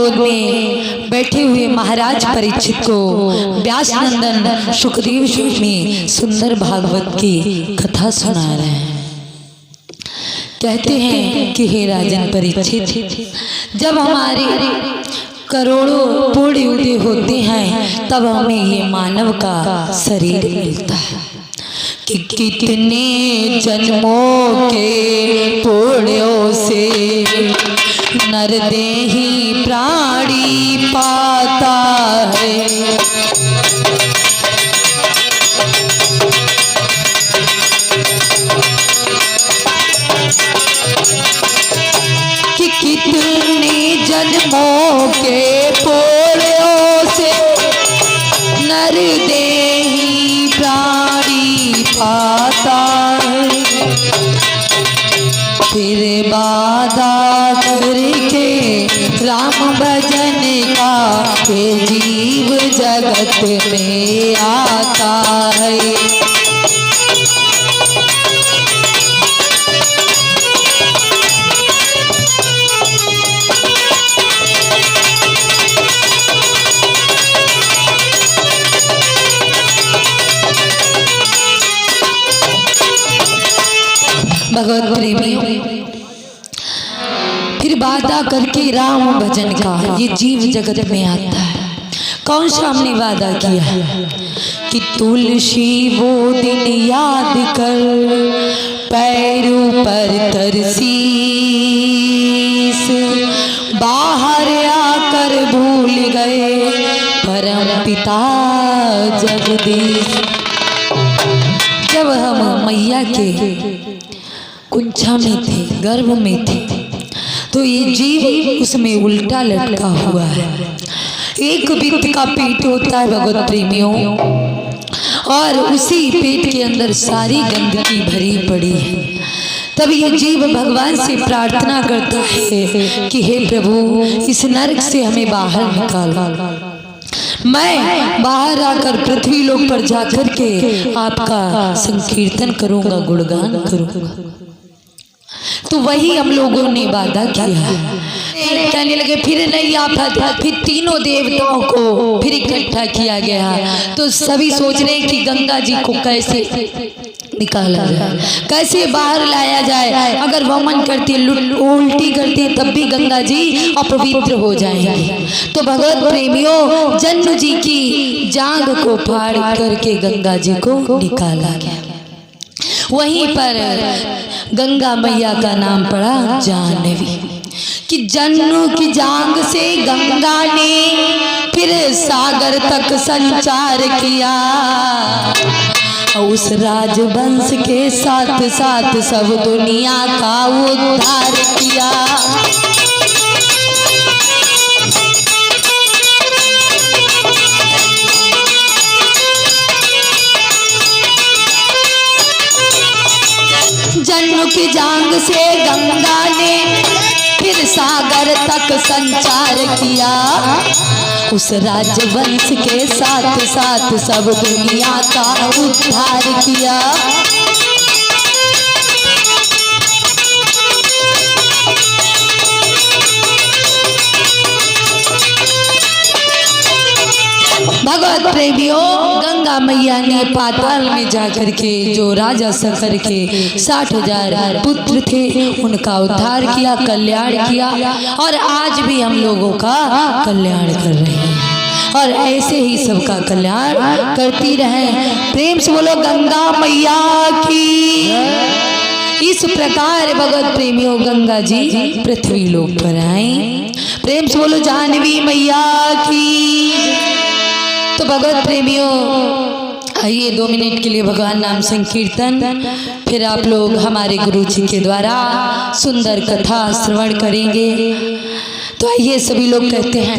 गोद में बैठे हुए महाराज परीक्षित को व्यास नंदन सुखदेव स्वामी सुंदर भागवत की कथा सुना रहे हैं। कहते हैं कि हे राजन परीक्षित, जब हमारे करोड़ों पूर्ण उदय होते हैं तब हमें ये मानव का शरीर मिलता है कि कितने जन्मों के पुण्यों से नरदेही प्राणी पाता है। कि कितने जन्मों के पुण्यों से नरदेही प्राणी पाता है। फिर बाधा करके राम भजन का ये जीव जगत में आता है। भगवत प्रेमियों, फिर वादा करके राम भजन का ये जीव जगत में आता है। कौन सा हमने वादा किया है कि तुलसी वो दिन याद कर पैरों पर तरसीस, बाहर आकर भूल गए परम पिता जगदीश। जब हम मैया के कुंछा में थे, गर्भ में थे, तो ये जीव उसमें उल्टा लटका हुआ है। एक वित्त का पेट होता है भगवत प्रेमियों, और उसी पेट के अंदर सारी गंदगी भरी पड़ी है। तब ये जीव भगवान से प्रार्थना करता है कि हे प्रभु, इस नरक से हमें बाहर निकालो। मैं बाहर आकर पृथ्वी लोक पर जाकर के आपका संकीर्तन करूंगा, गुणगान करूंगा। तो वही हम लोगों ने वादा किया। कहने लगे फिर नहीं आफत, फिर तीनों देवताओं को फिर इकट्ठा किया गया। तो सभी सोच रहे हैं कि गंगा जी को कैसे निकाला जाए, कैसे बाहर लाया जाए। अगर वमन करते उल्टी करते तब भी गंगा जी अपवित्र हो जाएंगे। तो भगवत प्रेमियों, जन्म जी की जांघ को फाड़ करके गंगा जी को निकाला गया। वहीं पर गंगा मैया का नाम पड़ा जानवी। कि जन्नू की जांग से गंगा ने फिर सागर तक संचार किया। उस राजवंश के साथ साथ सब दुनिया का उद्धार किया। जन्म की जांग से गंगा ने फिर सागर तक संचार किया। उस राजवंश के साथ साथ सब दुनिया का उद्धार किया। भगवत प्रेमियों, गंगा मैया ने पाताल में जाकर के जो राजा शंकर के 60,000 पुत्र थे उनका उद्धार किया, कल्याण किया। और आज भी हम लोगों का कल्याण कर रहे हैं, और ऐसे ही सबका कल्याण करती रहे। प्रेम से बोलो गंगा मैया की। इस प्रकार भगवत प्रेमियों गंगा जी पृथ्वी लोक पर आई। प्रेम से बोलो जानवी मैया की। तो भगवत प्रेमियों, आइए 2 मिनट के लिए भगवान नाम संकीर्तन, फिर आप लोग हमारे गुरु जी के द्वारा सुंदर कथा श्रवण करेंगे। तो आइए सभी लोग कहते हैं।